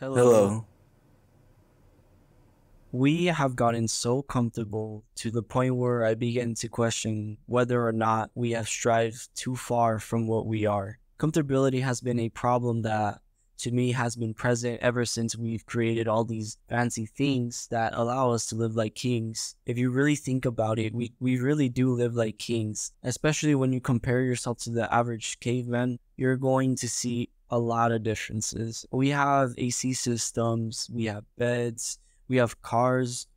Hello. Hello. We have gotten so comfortable to the point where I begin to question whether or not we have strived too far from what we are. Comfortability has been a problem that, to me, has been present ever since we've created all these fancy things that allow us to live like kings. If you really think about it, we really do live like kings, especially when you compare yourself to the average caveman. You're going to see a lot of differences. We have AC systems, we have beds, we have cars,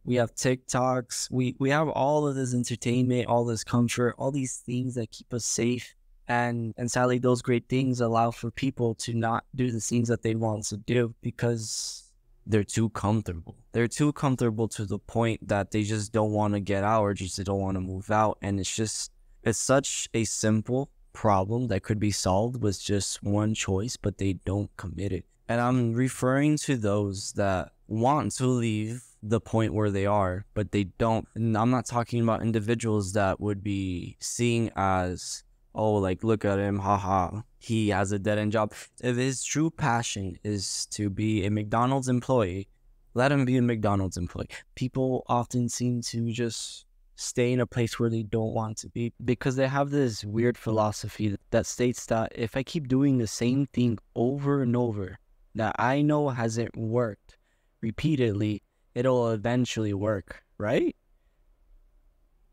we have TikToks, we have all of this entertainment, all this comfort, all these things that keep us safe. And sadly, those great things allow for people to not do the things that they want to do because they're too comfortable. They're too comfortable to the point that they just don't want to get out or just don't want to move out. And it's such a simple problem that could be solved with just one choice, but they don't commit it. And I'm referring to those that want to leave the point where they are, but they don't. And I'm not talking about individuals that would be seen as, oh, like, look at him, haha, he has a dead end job. If his true passion is to be a McDonald's employee, let him be a McDonald's employee. People often seem to just stay in a place where they don't want to be because they have this weird philosophy that states that if I keep doing the same thing over and over that I know hasn't worked repeatedly, it'll eventually work, right?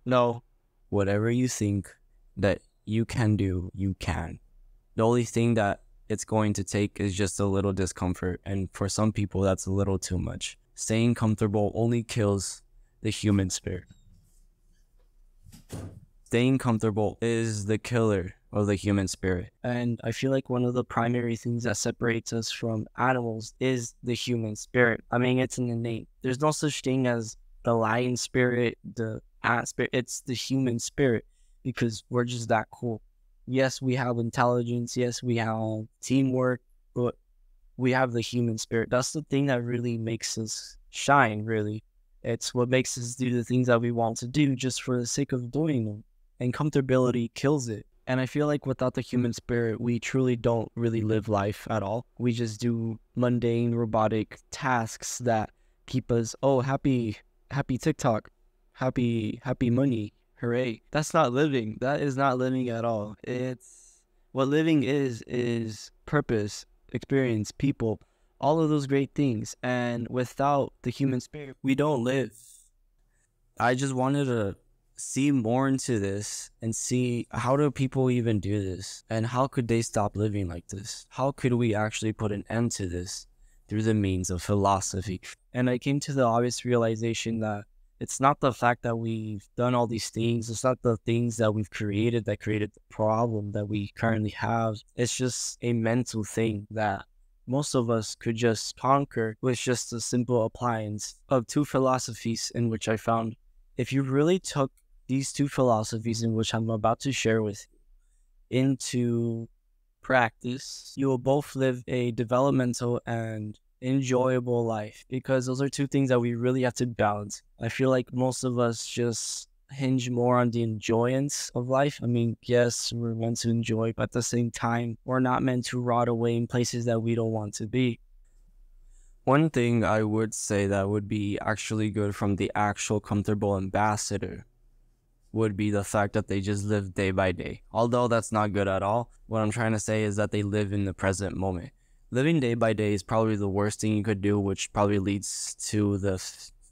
No, whatever you think that you can do, you can. The only thing that it's going to take is just a little discomfort, and for some people, that's a little too much. Staying comfortable only kills the human spirit. Staying comfortable is the killer of the human spirit. And I feel like one of the primary things that separates us from animals is the human spirit. I mean, it's an innate. There's no such thing as the lion spirit, the ant spirit. It's the human spirit because we're just that cool. Yes, we have intelligence. Yes, we have teamwork, but we have the human spirit. That's the thing that really makes us shine, really. It's what makes us do the things that we want to do just for the sake of doing them. And comfortability kills it. And I feel like without the human spirit, we truly don't really live life at all. We just do mundane, robotic tasks that keep us, oh, happy, happy TikTok, happy money, hooray. That's not living. That is not living at all. It's what living is purpose, experience, people, all of those great things. And without the human spirit, we don't live. I just wanted to see more into this and see how do people even do this and how could they stop living like this? How could we actually put an end to this through the means of philosophy? And I came to the obvious realization that it's not the fact that we've done all these things. It's not the things that we've created that created the problem that we currently have. It's just a mental thing that most of us could just conquer with just a simple appliance of two philosophies in which I found if you really took these two philosophies in which I'm about to share with you into practice, you will both live a developmental and enjoyable life because those are two things that we really have to balance. I feel like most of us just hinge more on the enjoyance of life. I mean, yes, we're meant to enjoy, but at the same time, we're not meant to rot away in places that we don't want to be. One thing I would say that would be actually good from the actual comfortable ambassador would be the fact that they just live day by day. Although that's not good at all, what I'm trying to say is that they live in the present moment. Living day by day is probably the worst thing you could do, which probably leads to the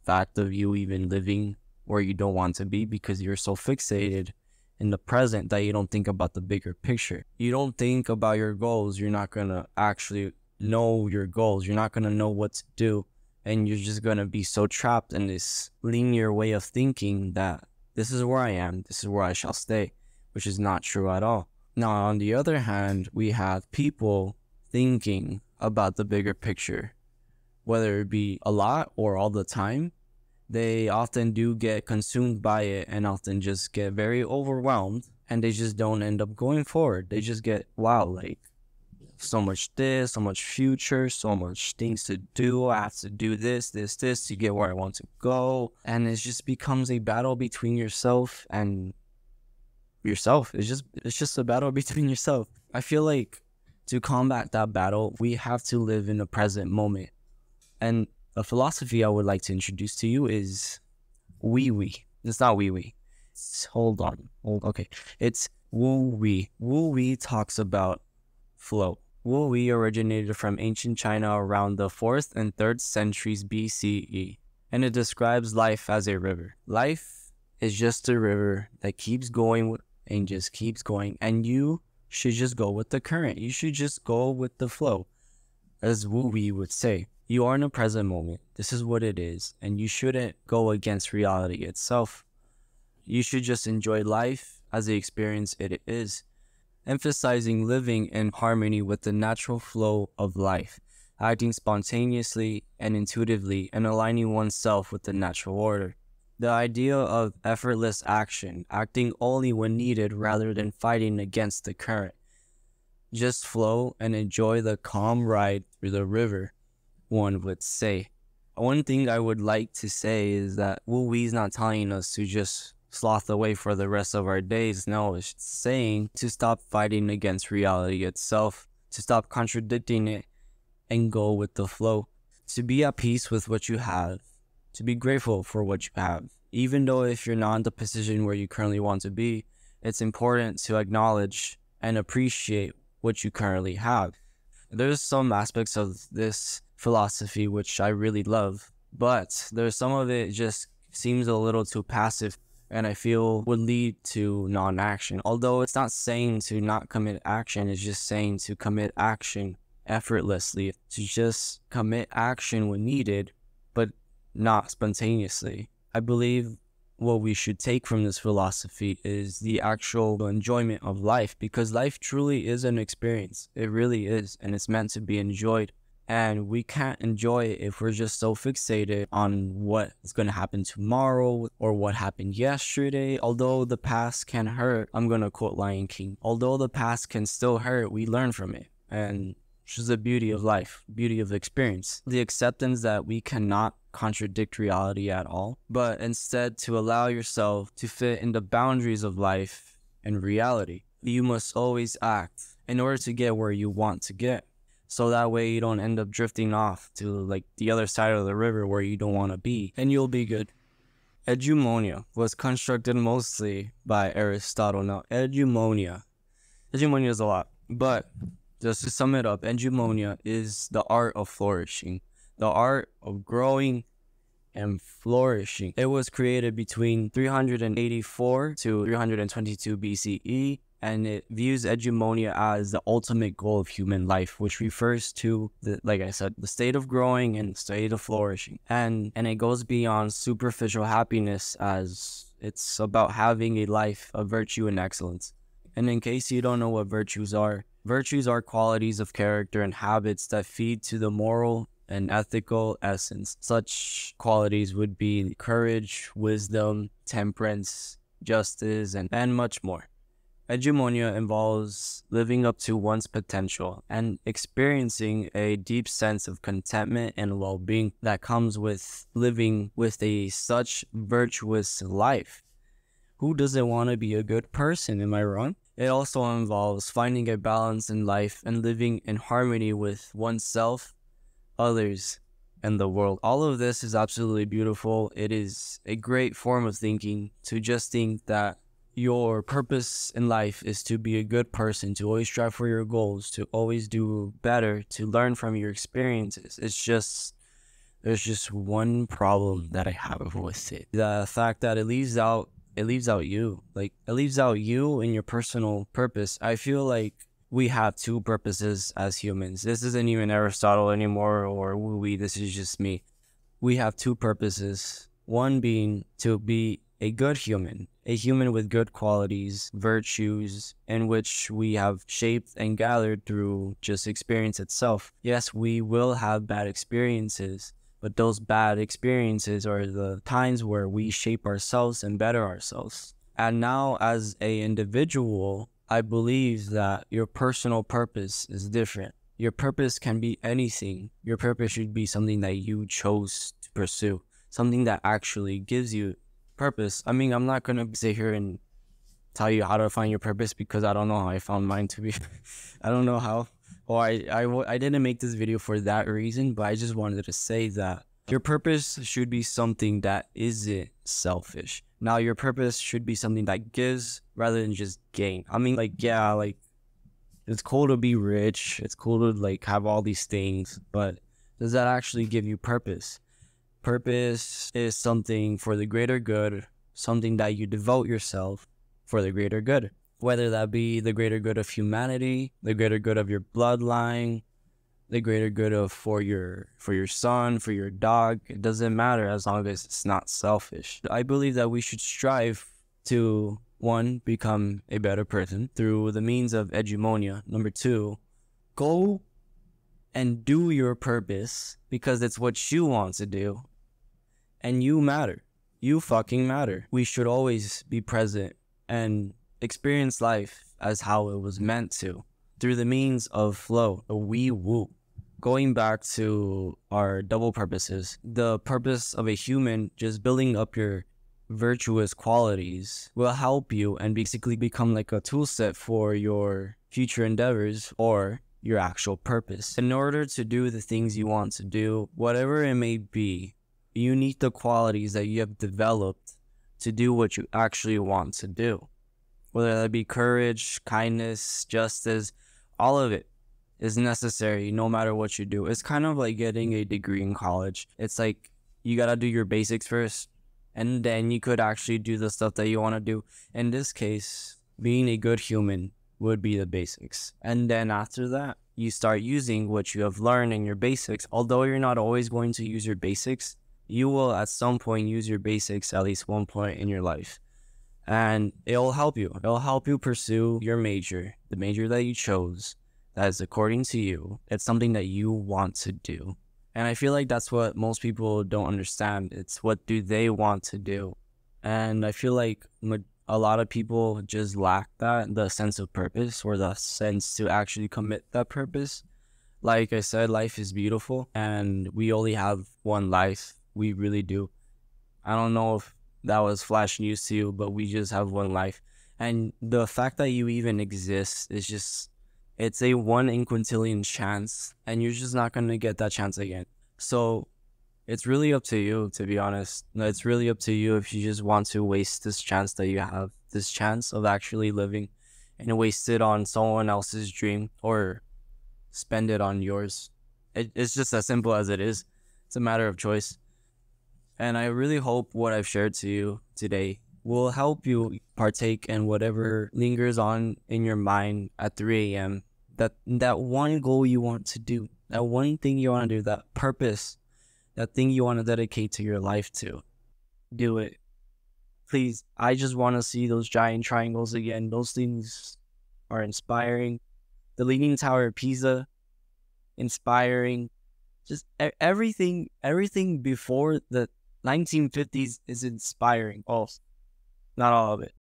fact of you even living where you don't want to be because you're so fixated in the present that you don't think about the bigger picture. You don't think about your goals. You're not going to actually know your goals. You're not going to know what to do. And you're just going to be so trapped in this linear way of thinking that this is where I am, this is where I shall stay, which is not true at all. Now, on the other hand, we have people thinking about the bigger picture, whether it be a lot or all the time. They often do get consumed by it and often just get very overwhelmed and they just don't end up going forward. They just get, wow, like, so much this, so much future, so much things to do. I have to do this to get where I want to go. And it just becomes a battle between yourself and yourself. It's just a battle between yourself. I feel like To combat that battle, we have to live in the present moment. And a philosophy I would like to introduce to you is Wie. It's not Wie. Hold on. Okay. It's Wu Wie. Wu Wie talks about flow. Wu Wie originated from ancient China around the 4th and 3rd centuries BCE, and it describes life as a river. Life is just a river that keeps going and just keeps going, and you should just go with the current. You should just go with the flow. As Wu Wie would say, you are in the present moment. This is what it is, and you shouldn't go against reality itself. You should just enjoy life as the experience it is, emphasizing living in harmony with the natural flow of life, acting spontaneously and intuitively, and aligning oneself with the natural order. The idea of effortless action, acting only when needed rather than fighting against the current. Just flow and enjoy the calm ride through the river, one would say. One thing I would like to say is that Wu Wei's not telling us to just sloth away for the rest of our days. No, it's saying to stop fighting against reality itself, to stop contradicting it and go with the flow, to be at peace with what you have, to be grateful for what you have. Even though if you're not in the position where you currently want to be, it's important to acknowledge and appreciate what you currently have. There's some aspects of this philosophy which I really love, but there's some of it just seems a little too passive and I feel would lead to non-action. Although it's not saying to not commit action, it's just saying to commit action effortlessly, to just commit action when needed, but not spontaneously. I believe what we should take from this philosophy is the actual enjoyment of life, because life truly is an experience. It really is, and it's meant to be enjoyed. And we can't enjoy it if we're just so fixated on what is going to happen tomorrow or what happened yesterday. Although the past can hurt, I'm going to quote Lion King, although the past can still hurt, we learn from it. And which is the beauty of life, beauty of experience. The acceptance that we cannot contradict reality at all, but instead to allow yourself to fit in the boundaries of life and reality. You must always act in order to get where you want to get. So that way you don't end up drifting off to like the other side of the river where you don't want to be, and you'll be good. Eudaimonia was constructed mostly by Aristotle. Now, eudaimonia is a lot, but just to sum it up, eudaimonia is the art of flourishing, the art of growing and flourishing. It was created between 384 to 322 BCE, and it views eudaimonia as the ultimate goal of human life, which refers to, like I said, the state of growing and the state of flourishing. And it goes beyond superficial happiness, as it's about having a life of virtue and excellence. And in case you don't know what virtues are qualities of character and habits that feed to the moral and ethical essence. Such qualities would be courage, wisdom, temperance, justice, and much more. Eudaimonia involves living up to one's potential and experiencing a deep sense of contentment and well-being that comes with living with a such virtuous life. Who doesn't want to be a good person, am I wrong? It also involves finding a balance in life and living in harmony with oneself, others, and the world. All of this is absolutely beautiful. It is a great form of thinking to just think that your purpose in life is to be a good person, to always strive for your goals, to always do better, to learn from your experiences. There's just one problem that I have with it. The fact that it leaves out you. Like, it leaves out you and your personal purpose. I feel like we have two purposes as humans. This isn't even Aristotle anymore or Wu Wie, this is just me. We have two purposes. One being to be a good human, a human with good qualities, virtues, in which we have shaped and gathered through just experience itself. Yes, we will have bad experiences, but those bad experiences are the times where we shape ourselves and better ourselves. And now, as an individual, I believe that your personal purpose is different. Your purpose can be anything. Your purpose should be something that you chose to pursue, something that actually gives you purpose. I mean, I'm not going to sit here and tell you how to find your purpose because I don't know how I found mine to be. I don't know how, Or I didn't make this video for that reason, but I just wanted to say that your purpose should be something that isn't selfish. Now, your purpose should be something that gives rather than just gain. I mean, like, yeah, like, it's cool to be rich. It's cool to, like, have all these things, but does that actually give you purpose? Purpose is something for the greater good, something that you devote yourself for the greater good. Whether that be the greater good of humanity, the greater good of your bloodline, the greater good of for your son, for your dog, it doesn't matter as long as it's not selfish. I believe that we should strive to, one, become a better person through the means of eudaimonia. Number two, go and do your purpose because it's what you want to do. And you matter. You fucking matter. We should always be present and experience life as how it was meant to, through the means of flow, a wee woo. Going back to our double purposes, the purpose of a human, just building up your virtuous qualities, will help you and basically become like a tool set for your future endeavors or your actual purpose. In order to do the things you want to do, whatever it may be, you need the qualities that you have developed to do what you actually want to do. Whether that be courage, kindness, justice, all of it is necessary no matter what you do. It's kind of like getting a degree in college. It's like you gotta do your basics first, and then you could actually do the stuff that you want to do. In this case, being a good human would be the basics. And then after that, you start using what you have learned in your basics. Although you're not always going to use your basics, you will at some point use your basics at least one point in your life. And it'll help you. It'll help you pursue your major, the major that you chose, that is according to you. It's something that you want to do. And I feel like that's what most people don't understand. It's what do they want to do. And I feel like a lot of people just lack that, the sense of purpose or the sense to actually commit that purpose. Like I said, life is beautiful and we only have one life. We really do. I don't know if that was flash news to you, but we just have one life. And the fact that you even exist is just, it's a 1 in quintillion chance, and you're just not going to get that chance again. So it's really up to you, to be honest. It's really up to you if you just want to waste this chance that you have, this chance of actually living, and waste it on someone else's dream or spend it on yours. It's just as simple as it is. It's a matter of choice. And I really hope what I've shared to you today will help you partake in whatever lingers on in your mind at 3 a.m. That one goal you want to do, that one thing you want to do, that purpose, that thing you want to dedicate to your life to. Do it. Please, I just want to see those giant triangles again. Those things are inspiring. The Leaning Tower of Pisa, inspiring. Just everything before the 1950s is inspiring. Also, not all of it.